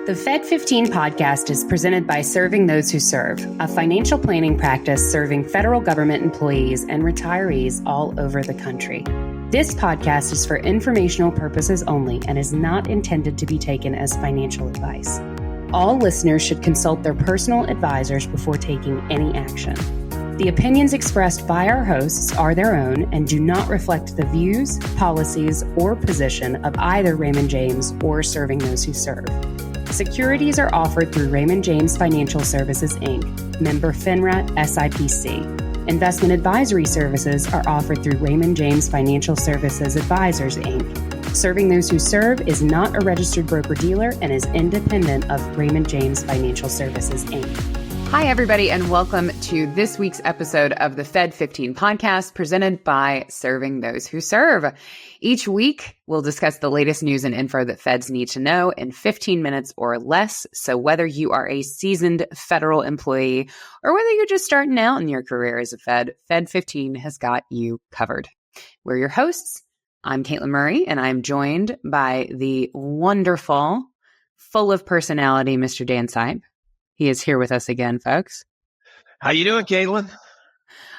The Fed15 podcast is presented by Serving Those Who Serve, a financial planning practice serving federal government employees and retirees all over the country. This podcast is for informational purposes only and is not intended to be taken as financial advice. All listeners should consult their personal advisors before taking any action. The opinions expressed by our hosts are their own and do not reflect the views, policies, or position of either Raymond James or Serving Those Who Serve. Securities are offered through Raymond James Financial Services, Inc., member FINRA SIPC. Investment advisory services are offered through Raymond James Financial Services Advisors, Inc. Serving Those Who Serve is not a registered broker-dealer and is independent of Raymond James Financial Services, Inc. Hi, everybody, and welcome to this week's episode of the Fed15 podcast presented by Serving Those Who Serve. Each week, we'll discuss the latest news and info that feds need to know in 15 minutes or less. So whether you are a seasoned federal employee or whether you're just starting out in your career as a Fed, Fed15 has got you covered. We're your hosts. I'm Katelyn Murray, and I'm joined by the wonderful, full of personality, Mr. Dan Sipe. He is here with us again, folks. How you doing, Katelyn?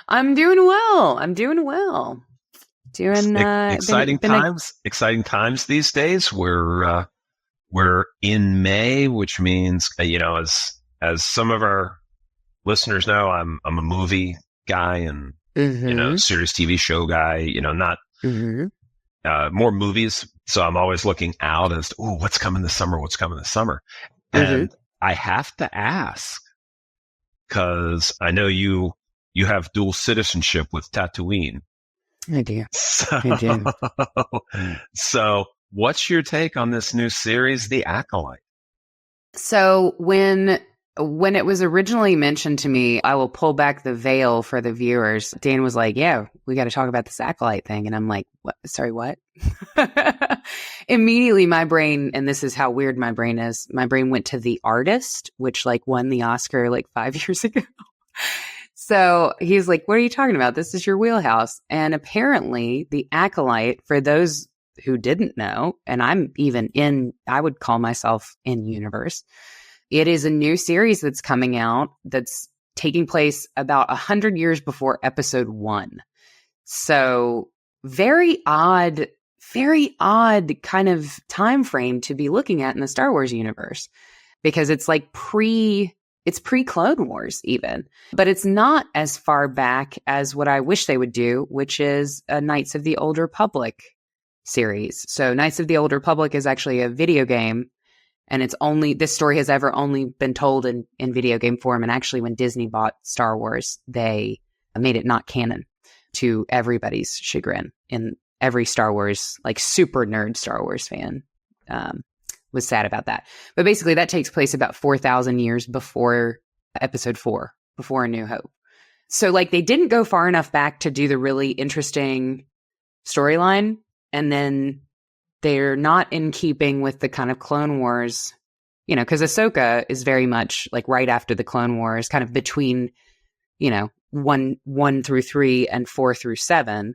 I'm doing well. Exciting times these days. We're in May, which means as some of our listeners know, I'm a movie guy and serious TV show guy. Not more movies. So I'm always looking out as to, what's coming this summer. And I have to ask, because I know you have dual citizenship with Tatooine. I do. So what's your take on this new series, The Acolyte? So when it was originally mentioned to me, I will pull back the veil for the viewers. Dan was like, yeah, we got to talk about this Acolyte thing. And I'm like, what? Sorry, what? Immediately my brain, and this is how weird my brain is, my brain went to The Artist, which won the Oscar 5 years ago. So he's like, what are you talking about? This is your wheelhouse. And apparently The Acolyte, for those who didn't know, and I'm even I would call myself in universe, it is a new series that's coming out that's taking place about 100 years before episode 1. So very odd kind of time frame to be looking at in the Star Wars universe, because it's pre-Clone Wars even, but it's not as far back as what I wish they would do, which is a Knights of the Old Republic series. So Knights of the Old Republic is actually a video game, and this story has ever only been told in video game form. And actually when Disney bought Star Wars, they made it not canon, to everybody's chagrin. In every Star Wars, super nerd Star Wars fan was sad about that. But basically that takes place about 4,000 years before episode 4, before A New Hope. So they didn't go far enough back to do the really interesting storyline. And then they're not in keeping with the kind of Clone Wars, because Ahsoka is very much right after the Clone Wars, kind of between, 1 through 3 and 4 through 7.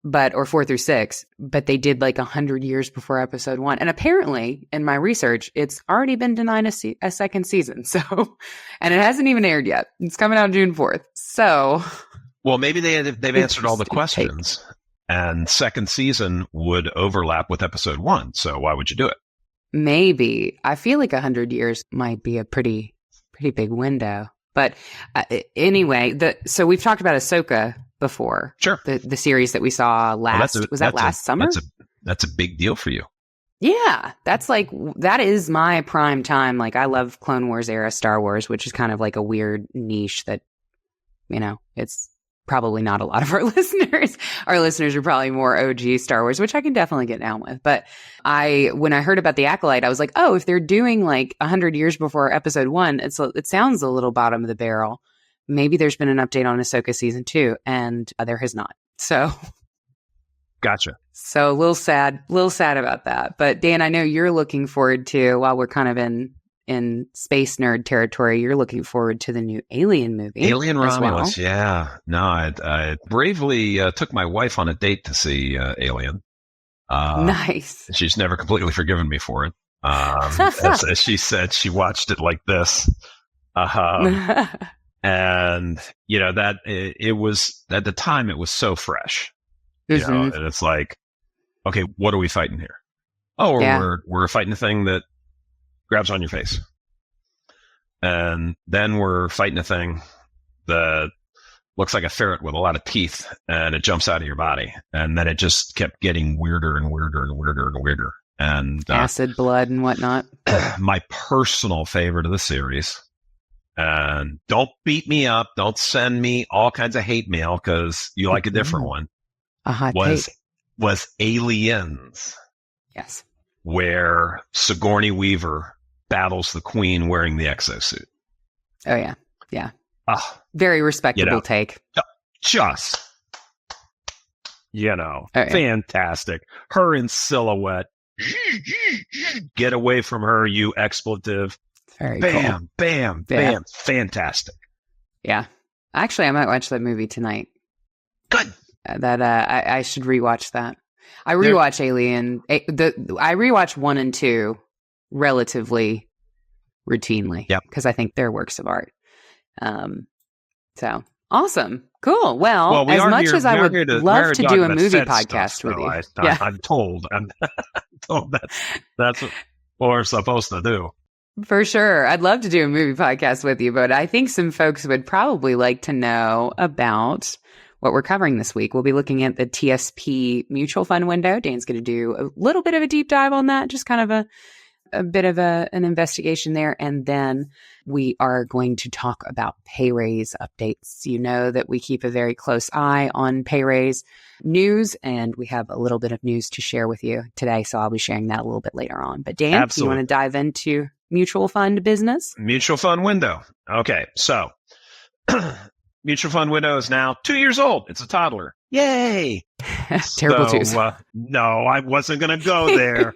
Or 4 through 6, but they did 100 years before episode 1. And apparently, in my research, it's already been denied a second season. So, and it hasn't even aired yet. It's coming out June 4th. So, well, maybe they've answered all the questions, and second season would overlap with episode 1. So why would you do it? Maybe. I feel 100 years might be a pretty big window. But anyway, so we've talked about Ahsoka before. Sure. The series that we saw last summer? That's a big deal for you. Yeah. That's that is my prime time. I love Clone Wars era Star Wars, which is kind of a weird niche that, it's probably not a lot of our listeners. Our listeners are probably more OG Star Wars, which I can definitely get down with. But when I heard about The Acolyte, I was like, oh, if they're doing 100 years before episode 1, it sounds a little bottom of the barrel. Maybe there's been an update on Ahsoka season 2, and there has not. So, gotcha. So a little sad about that. But Dan, I know you're looking forward to, while we're kind of in space nerd territory, you're looking forward to the new Alien movie. Alien Romulus, yeah. No, I bravely took my wife on a date to see Alien. Nice. She's never completely forgiven me for it. As she said, she watched it like this. And, that it was, at the time, it was so fresh. And it's like, okay, what are we fighting here? Oh, we're fighting a thing that grabs on your face. And then we're fighting a thing that looks like a ferret with a lot of teeth, and it jumps out of your body. And then it just kept getting weirder and weirder and weirder and weirder. And acid, blood, and whatnot. My personal favorite of the series, and don't beat me up, don't send me all kinds of hate mail because you like a different one, a hot take. Was Aliens. Yes. Where Sigourney Weaver battles the Queen wearing the exosuit. Oh, yeah. Yeah. Very respectable take. Just, fantastic. Her in silhouette. Get away from her, you expletive. Very bam, cool. Bam, bam. Fantastic. Yeah. Actually, I might watch that movie tonight. Good. I should rewatch that. I rewatch Alien. I rewatch 1 and 2 relatively routinely. Yep. Because I think they're works of art. So awesome. Cool. Well, as much as I would love to do a movie podcast with you. I'm told that's what we're supposed to do. For sure. I'd love to do a movie podcast with you, but I think some folks would probably like to know about what we're covering this week. We'll be looking at the TSP mutual fund window. Dan's going to do a little bit of a deep dive on that, just kind of a bit of an investigation there. And then we are going to talk about pay raise updates. You know that we keep a very close eye on pay raise news, and we have a little bit of news to share with you today. So I'll be sharing that a little bit later on. But Dan, Absolutely. You want to dive into mutual fund business? Mutual fund window. Okay. So mutual fund window is now 2 years old. It's a toddler. Yay. Terrible twos. No, I wasn't going to go there.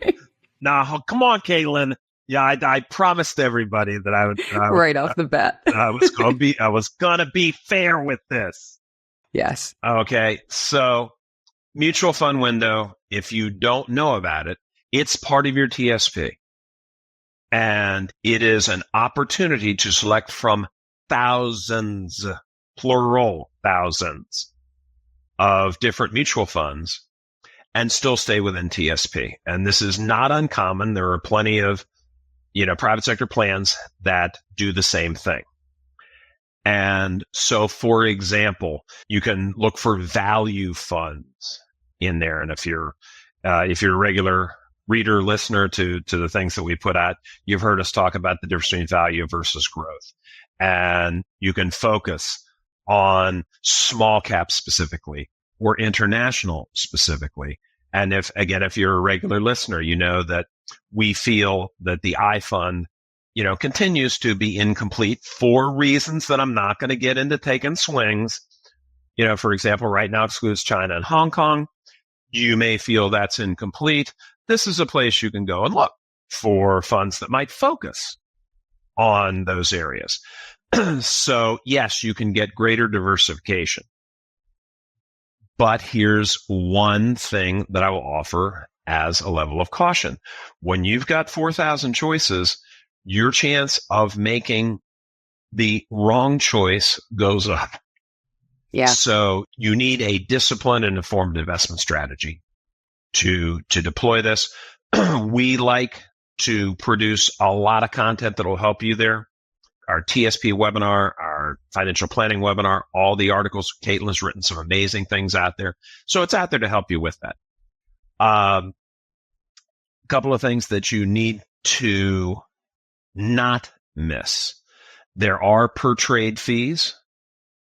No, come on, Katelyn. Yeah, I promised everybody that I would right off the bat. I was gonna be fair with this. Yes. Okay. So mutual fund window, if you don't know about it, it's part of your TSP. And it is an opportunity to select from thousands, plural thousands, of different mutual funds and still stay within TSP. And this is not uncommon. There are plenty of, private sector plans that do the same thing. And so, for example, you can look for value funds in there. And if you're a regular reader, listener to the things that we put out, you've heard us talk about the difference between value versus growth. And you can focus on small cap specifically or international specifically. And if you're a regular listener, you know that we feel that the I fund, continues to be incomplete for reasons that I'm not going to get into taking swings. For example, right now excludes China and Hong Kong. You may feel that's incomplete. This is a place you can go and look for funds that might focus on those areas. So yes, you can get greater diversification. But here's one thing that I will offer as a level of caution. When you've got 4,000 choices, your chance of making the wrong choice goes up. Yeah. So you need a disciplined and informed investment strategy to deploy this. We like to produce a lot of content that will help you there. Our TSP webinar, our financial planning webinar, all the articles. Katelyn's written some amazing things out there. So it's out there to help you with that. A couple of things that you need to not miss. There are per trade fees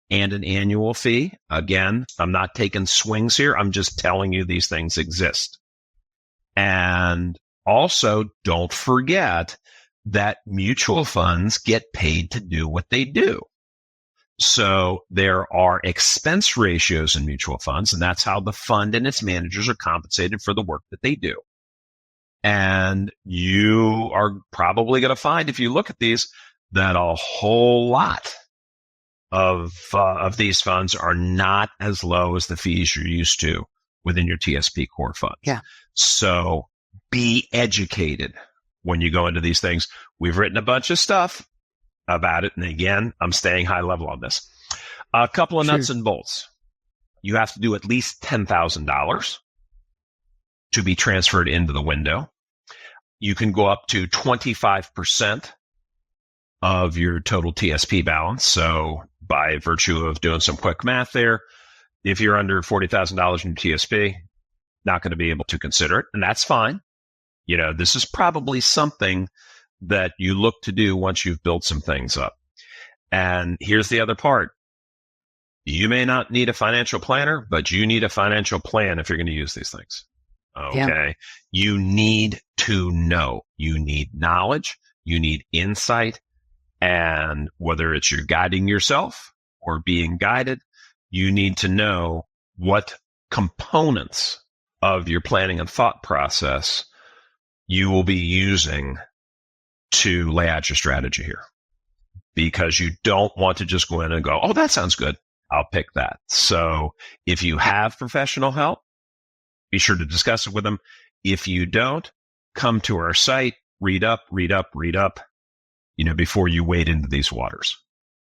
and an annual fee. Again, I'm not taking swings here. I'm just telling you these things exist. And also, don't forget that mutual funds get paid to do what they do. So there are expense ratios in mutual funds, and that's how the fund and its managers are compensated for the work that they do. And you are probably going to find, if you look at these, that a whole lot of these funds are not as low as the fees you're used to within your TSP core funds. Yeah. So be educated when you go into these things. We've written a bunch of stuff about it. And again, I'm staying high level on this. A couple of nuts and bolts. You have to do at least $10,000 to be transferred into the window. You can go up to 25% of your total TSP balance. So by virtue of doing some quick math there, if you're under $40,000 in TSP, not going to be able to consider it. And that's fine. You know, this is probably something that you look to do once you've built some things up. And here's the other part. You may not need a financial planner, but you need a financial plan if you're going to use these things. Okay. Yeah. You need to know. You need knowledge. You need insight. And whether it's you're guiding yourself or being guided, you need to know what components of your planning and thought process you will be using to lay out your strategy here. Because you don't want to just go in and go, oh, that sounds good. I'll pick that. So if you have professional help, be sure to discuss it with them. If you don't, come to our site, read up, you know, before you wade into these waters.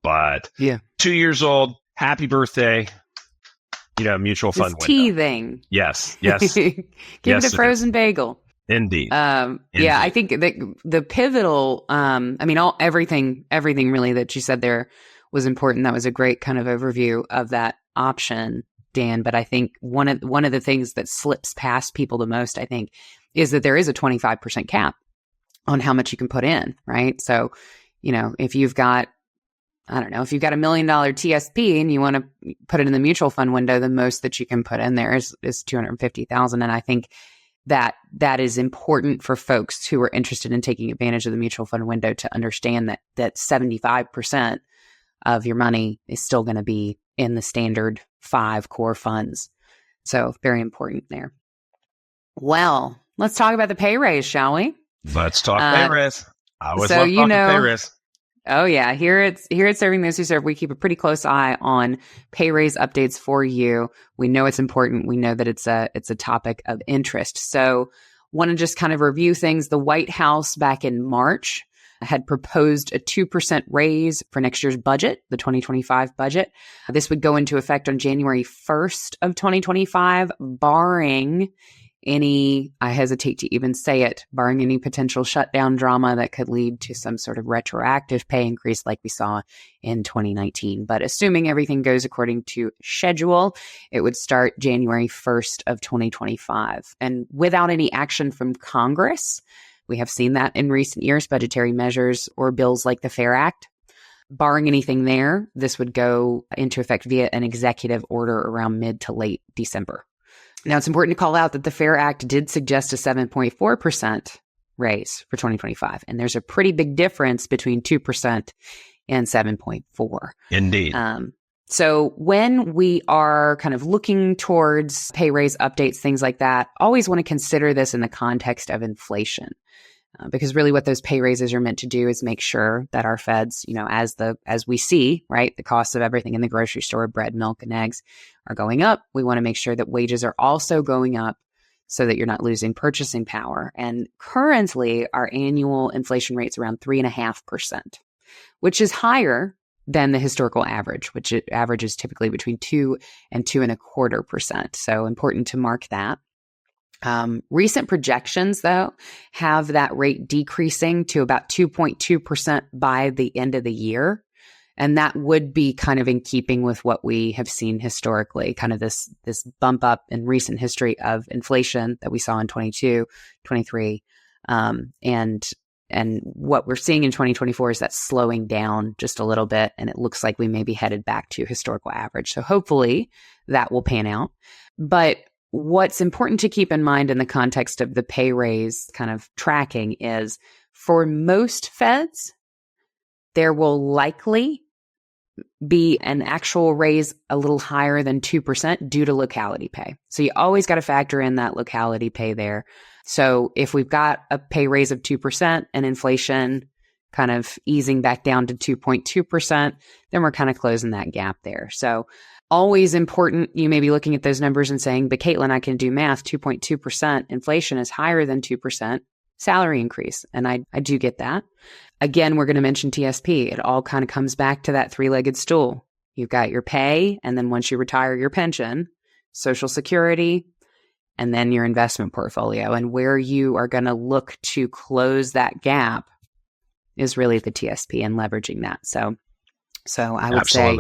But 2 years old, happy birthday, you know, mutual fund window. Teething. Yes. Give it a frozen bagel. Indeed. Yeah, I think that the pivotal, everything really that you said there was important. That was a great kind of overview of that option, Dan. But I think one of the things that slips past people the most, I think, is that there is a 25% cap on how much you can put in, right? So, you know, if you've got $1 million TSP and you want to put it in the mutual fund window, the most that you can put in there is $250,000. And I think that is important for folks who are interested in taking advantage of the mutual fund window to understand that 75% of your money is still going to be in the standard 5 core funds. So very important there. Well, let's talk about the pay raise, shall we? Let's talk pay raise. I always love talking pay raise. Oh yeah, here at Serving Those Who Serve, we keep a pretty close eye on pay raise updates for you. We know it's important. We know that it's a topic of interest. So, want to just kind of review things. The White House back in March had proposed a 2% raise for next year's budget, the 2025 budget. This would go into effect on January 1st of 2025, barring any, I hesitate to even say it, barring any potential shutdown drama that could lead to some sort of retroactive pay increase like we saw in 2019. But assuming everything goes according to schedule, it would start January 1st of 2025. And without any action from Congress, we have seen that in recent years, budgetary measures or bills like the FAIR Act. Barring anything there, this would go into effect via an executive order around mid to late December. Now, it's important to call out that the FAIR Act did suggest a 7.4% raise for 2025. And there's a pretty big difference between 2% and 7.4%. Indeed. So when we are kind of looking towards pay raise updates, things like that, always want to consider this in the context of inflation. Because really what those pay raises are meant to do is make sure that our feds, you know, as we see, right, the costs of everything in the grocery store, bread, milk, and eggs are going up. We want to make sure that wages are also going up so that you're not losing purchasing power. And currently our annual inflation rate's around 3.5%, which is higher than the historical average, which it averages typically between 2 and 2.25%. So important to mark that. Recent projections, though, have that rate decreasing to about 2.2% by the end of the year. And that would be kind of in keeping with what we have seen historically, kind of this bump up in recent history of inflation that we saw in 22, 23. And what we're seeing in 2024 is that slowing down just a little bit. And it looks like we may be headed back to historical average. So hopefully that will pan out. But what's important to keep in mind in the context of the pay raise kind of tracking is for most feds, there will likely be an actual raise a little higher than 2% due to locality pay. So you always got to factor in that locality pay there. So if we've got a pay raise of 2% and inflation kind of easing back down to 2.2%, then we're kind of closing that gap there. So always important. You may be looking at those numbers and saying, but Katlyn, I can do math. 2.2% inflation is higher than 2%. salary increase. And I do get that. Again, we're going to mention TSP. It all kind of comes back to that three-legged stool. You've got your pay, and then once you retire, your pension, Social Security, and then your investment portfolio. And where you are going to look to close that gap is really the TSP and leveraging that. So I would say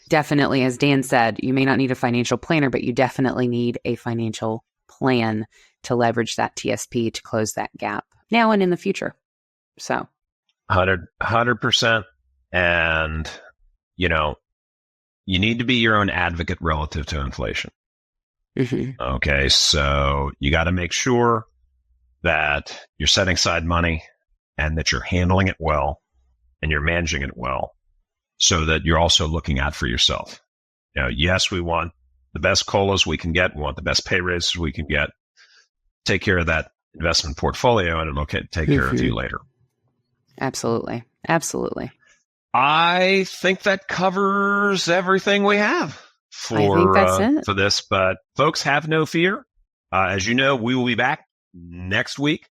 definitely, as Dan said, you may not need a financial planner, but you definitely need a financial plan to leverage that TSP to close that gap now and in the future. So 100%. And, you need to be your own advocate relative to inflation. Mm-hmm. Okay. So you got to make sure that you're setting aside money and that you're handling it well and you're managing it well so that you're also looking out for yourself. Yes, we want the best COLAs we can get. We want the best pay raises we can get. Take care of that investment portfolio and it'll take care of you later. Absolutely. Absolutely. I think that covers everything we have for this. But folks, have no fear. As you know, we will be back next week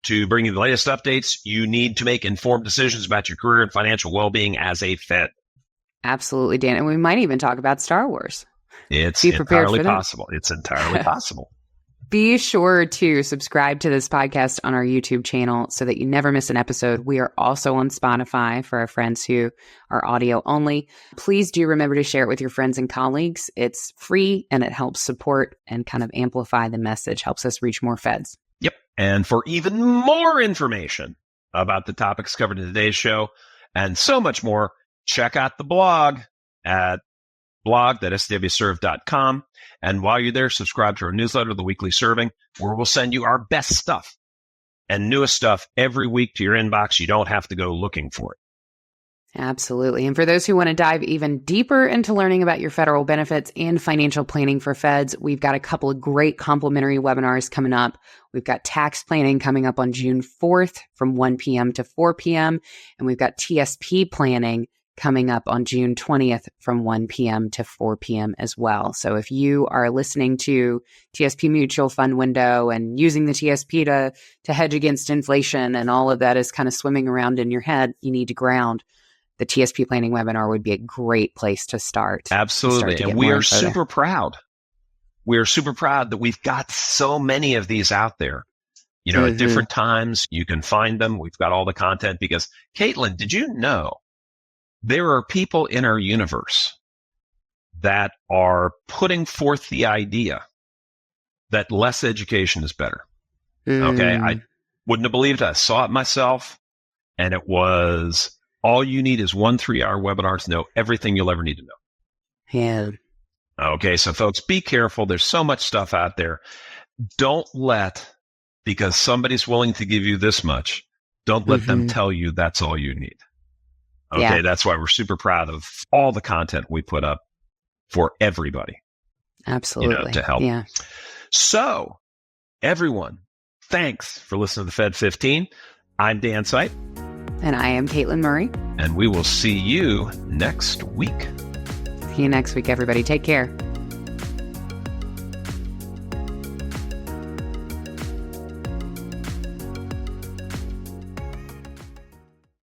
to bring you the latest updates. You need to make informed decisions about your career and financial well-being as a Fed. Absolutely, Dan. And we might even talk about Star Wars. It's entirely possible. It's entirely possible. Be sure to subscribe to this podcast on our YouTube channel so that you never miss an episode. We are also on Spotify for our friends who are audio only. Please do remember to share it with your friends and colleagues. It's free and it helps support and kind of amplify the message, helps us reach more Feds. Yep. And for even more information about the topics covered in today's show and so much more, check out the blog at blog.stwserve.com. And while you're there, subscribe to our newsletter, The Weekly Serving, where we'll send you our best stuff and newest stuff every week to your inbox. You don't have to go looking for it. Absolutely. And for those who want to dive even deeper into learning about your federal benefits and financial planning for Feds, we've got a couple of great complimentary webinars coming up. We've got tax planning coming up on June 4th from 1 p.m. to 4 p.m. And we've got TSP planning coming up on June 20th from 1 p.m. to 4 p.m. as well. So if you are listening to TSP Mutual Fund Window and using the TSP to hedge against inflation and all of that is kind of swimming around in your head, you need to ground. The TSP planning webinar would be a great place to start. Absolutely. And we are super proud. We are super proud that we've got so many of these out there. At different times, you can find them. We've got all the content because, Katelyn, did you know there are people in our universe that are putting forth the idea that less education is better? Okay. I wouldn't have believed it. I saw it myself, and it was all you need is 1 3-hour webinar to know everything you'll ever need to know. Yeah. Okay. So folks, be careful. There's so much stuff out there. Don't let, because somebody's willing to give you this much, don't let them tell you that's all you need. Okay, yeah. That's why we're super proud of all the content we put up for everybody. Absolutely. To help. Yeah. So, everyone, thanks for listening to the Fed15. I'm Dan Sipe. And I am Katlyn Murray. And we will see you next week. See you next week, everybody. Take care.